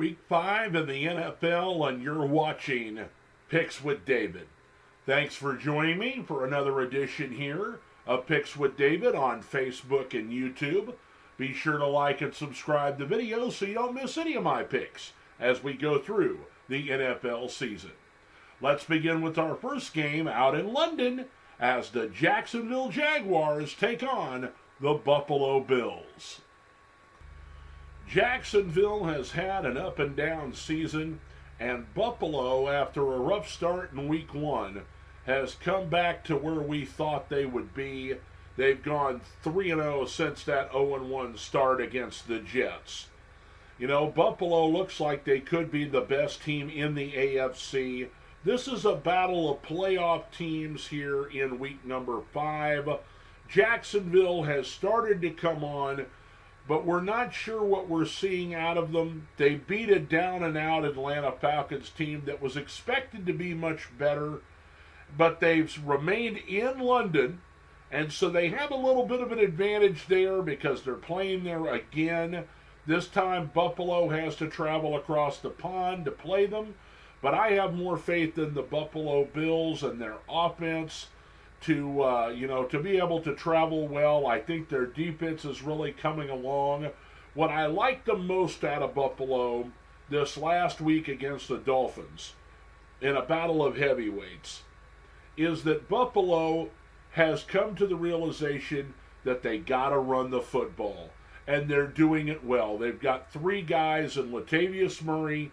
Week 5 in the NFL, and you're watching Picks with David. Thanks for joining me for another edition here of Picks with David on Facebook and YouTube. Be sure to like and subscribe to videos so you don't miss any of my picks as we go through the NFL season. Let's begin with our first game out in London as the Jacksonville Jaguars take on the Buffalo Bills. Jacksonville has had an up and down season, and Buffalo, after a rough start in week 1, has come back to where we thought they would be. They've gone 3-0 since that 0-1 start against the Jets. You know, Buffalo looks like they could be the best team in the AFC. This is a battle of playoff teams here in week number 5. Jacksonville has started to come on, but we're not sure what we're seeing out of them. They beat a down-and-out Atlanta Falcons team that was expected to be much better, but they've remained in London, and so they have a little bit of an advantage there because they're playing there again. This time, Buffalo has to travel across the pond to play them, but I have more faith in the Buffalo Bills and their offense to be able to travel well. I think their defense is really coming along. What I like the most out of Buffalo this last week against the Dolphins in a battle of heavyweights is that Buffalo has come to the realization that they got to run the football, and they're doing it well. They've got 3 guys in Latavius Murray,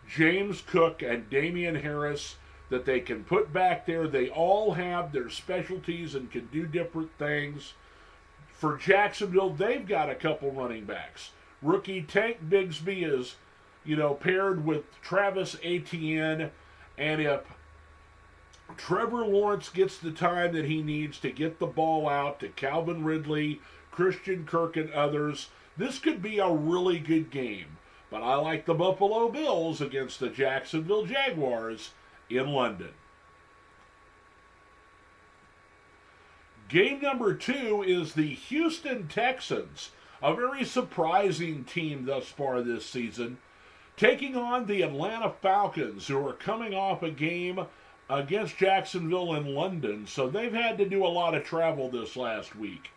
James Cook, and Damian Harris that they can put back there. They all have their specialties and can do different things. For Jacksonville, they've got a couple running backs. Rookie Tank Bigsby is, paired with Travis Etienne, and if Trevor Lawrence gets the time that he needs to get the ball out to Calvin Ridley, Christian Kirk, and others, this could be a really good game. But I like the Buffalo Bills against the Jacksonville Jaguars in London. Game number 2 is the Houston Texans, a very surprising team thus far this season, taking on the Atlanta Falcons, who are coming off a game against Jacksonville in London, so they've had to do a lot of travel this last week.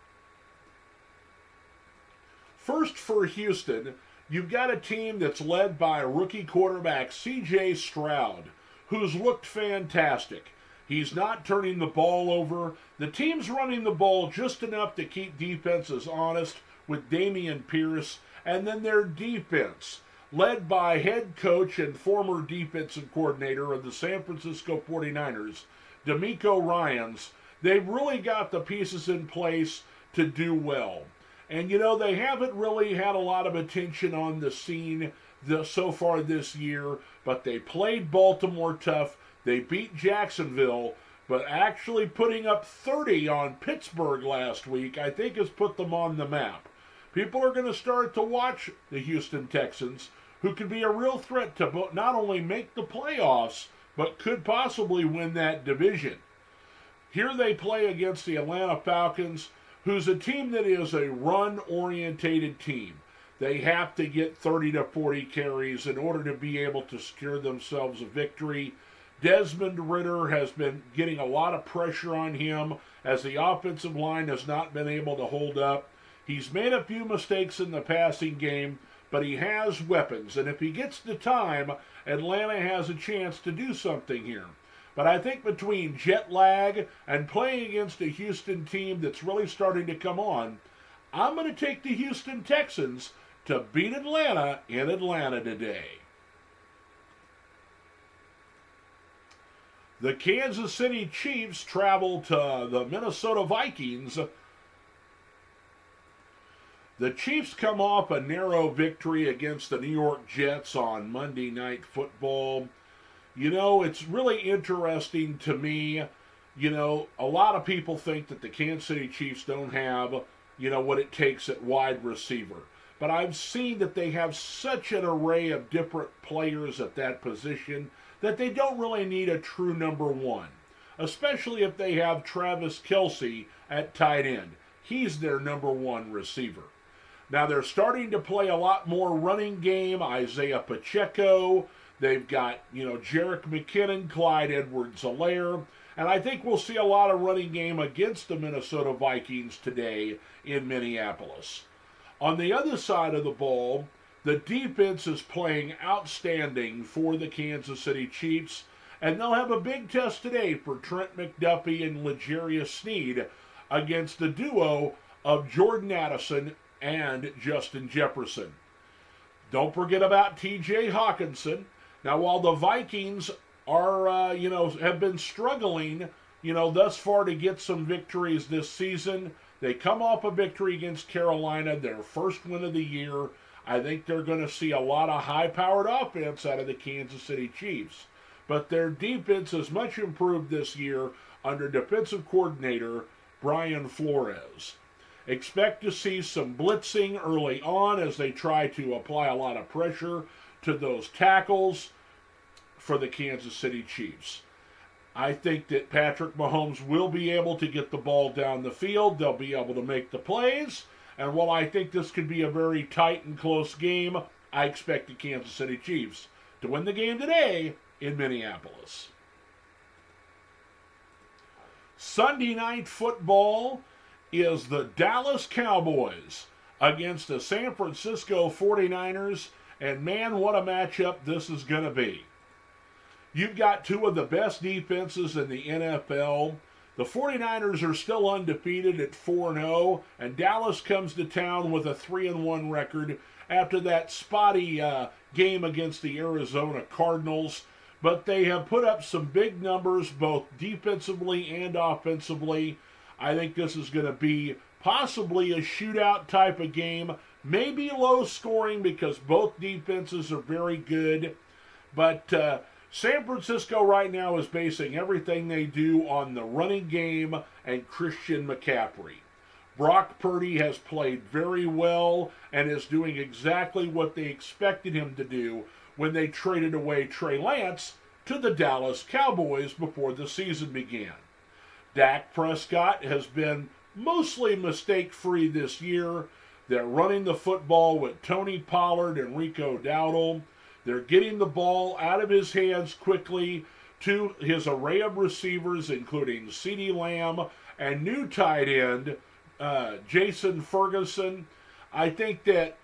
First for Houston, you've got a team that's led by rookie quarterback C.J. Stroud, who's looked fantastic. He's not turning the ball over. The team's running the ball just enough to keep defenses honest with Dameon Pierce, and then their defense, led by head coach and former defensive coordinator of the San Francisco 49ers, DeMeco Ryans. They've really got the pieces in place to do well. And, they haven't really had a lot of attention on the scene so far this year, but they played Baltimore tough. They beat Jacksonville, but actually putting up 30 on Pittsburgh last week, I think, has put them on the map. People are going to start to watch the Houston Texans, who could be a real threat to not only make the playoffs, but could possibly win that division. Here they play against the Atlanta Falcons, who's a team that is a run-orientated team. They have to get 30 to 40 carries in order to be able to secure themselves a victory. Desmond Ridder has been getting a lot of pressure on him as the offensive line has not been able to hold up. He's made a few mistakes in the passing game, but he has weapons. And if he gets the time, Atlanta has a chance to do something here. But I think between jet lag and playing against a Houston team that's really starting to come on, I'm going to take the Houston Texans to beat Atlanta in Atlanta today. The Kansas City Chiefs travel to the Minnesota Vikings. The Chiefs come off a narrow victory against the New York Jets on Monday Night Football. It's really interesting to me. A lot of people think that the Kansas City Chiefs don't have, what it takes at wide receiver. But I've seen that they have such an array of different players at that position that they don't really need a true number 1, especially if they have Travis Kelce at tight end. He's their number 1 receiver. Now they're starting to play a lot more running game. Isaiah Pacheco. They've got, Jerick McKinnon, Clyde Edwards-Helaire. And I think we'll see a lot of running game against the Minnesota Vikings today in Minneapolis. On the other side of the ball, the defense is playing outstanding for the Kansas City Chiefs, and they'll have a big test today for Trent McDuffie and L'Jarius Sneed against the duo of Jordan Addison and Justin Jefferson. Don't forget about T.J. Hawkinson. Now, while the Vikings are, have been struggling, thus far to get some victories this season, they come off a victory against Carolina, their first win of the year. I think they're going to see a lot of high-powered offense out of the Kansas City Chiefs. But their defense is much improved this year under defensive coordinator Brian Flores. Expect to see some blitzing early on as they try to apply a lot of pressure to those tackles for the Kansas City Chiefs. I think that Patrick Mahomes will be able to get the ball down the field. They'll be able to make the plays. And while I think this could be a very tight and close game, I expect the Kansas City Chiefs to win the game today in Minneapolis. Sunday night football is the Dallas Cowboys against the San Francisco 49ers. And man, what a matchup this is going to be. You've got two of the best defenses in the NFL. The 49ers are still undefeated at 4-0, and Dallas comes to town with a 3-1 record after that spotty game against the Arizona Cardinals. But they have put up some big numbers both defensively and offensively. I think this is going to be possibly a shootout type of game. Maybe low scoring because both defenses are very good. But San Francisco right now is basing everything they do on the running game and Christian McCaffrey. Brock Purdy has played very well and is doing exactly what they expected him to do when they traded away Trey Lance to the Dallas Cowboys before the season began. Dak Prescott has been mostly mistake-free this year. They're running the football with Tony Pollard and Rico Dowdle. They're getting the ball out of his hands quickly to his array of receivers, including CeeDee Lamb and new tight end Jason Ferguson. I think that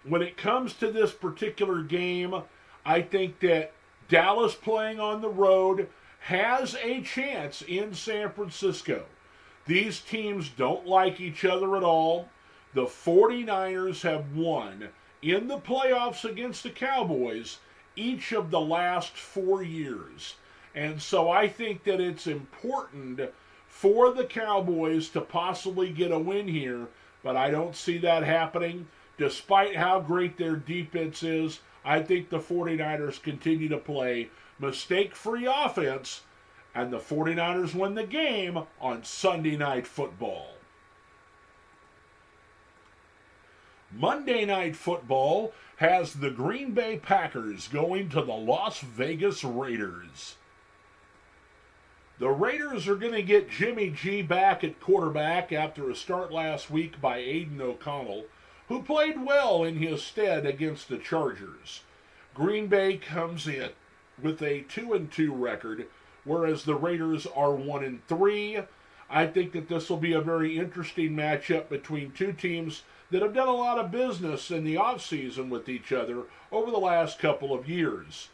when it comes to this particular game, I think that Dallas playing on the road has a chance in San Francisco. These teams don't like each other at all. The 49ers have won in the playoffs against the Cowboys each of the last 4 years. And so I think that it's important for the Cowboys to possibly get a win here, but I don't see that happening. Despite how great their defense is, I think the 49ers continue to play mistake-free offense, and the 49ers win the game on Sunday Night Football. Monday Night Football has the Green Bay Packers going to the Las Vegas Raiders. The Raiders are going to get Jimmy G back at quarterback after a start last week by Aiden O'Connell, who played well in his stead against the Chargers. Green Bay comes in with a 2-2 record, whereas the Raiders are 1-3. I think that this will be a very interesting matchup between two teams that have done a lot of business in the offseason with each other over the last couple of years.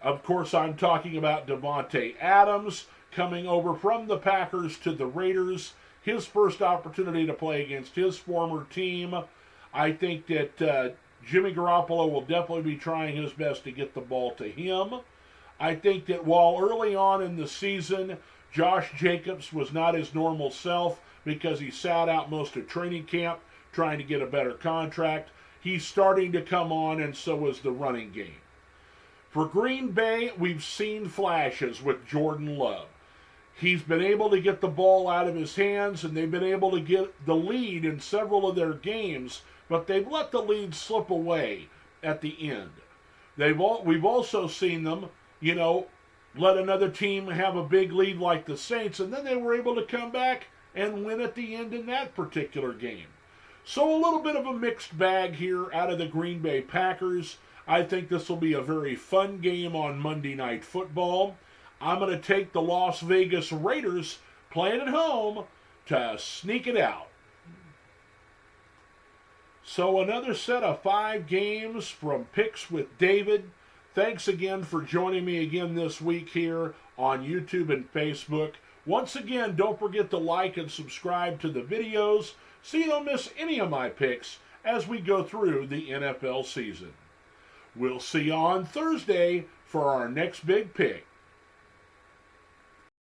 Of course, I'm talking about Devontae Adams coming over from the Packers to the Raiders, his first opportunity to play against his former team. I think that Jimmy Garoppolo will definitely be trying his best to get the ball to him. I think that while early on in the season, Josh Jacobs was not his normal self because he sat out most of training camp trying to get a better contract, he's starting to come on, and so is the running game. For Green Bay, we've seen flashes with Jordan Love. He's been able to get the ball out of his hands, and they've been able to get the lead in several of their games, but they've let the lead slip away at the end. We've also seen them, let another team have a big lead like the Saints, and then they were able to come back and win at the end in that particular game. So a little bit of a mixed bag here out of the Green Bay Packers. I think this will be a very fun game on Monday Night Football. I'm going to take the Las Vegas Raiders playing at home to sneak it out. So another set of 5 games from Picks with David. Thanks again for joining me again this week here on YouTube and Facebook. Once again, don't forget to like and subscribe to the videos so you don't miss any of my picks as we go through the NFL season. We'll see you on Thursday for our next big pick.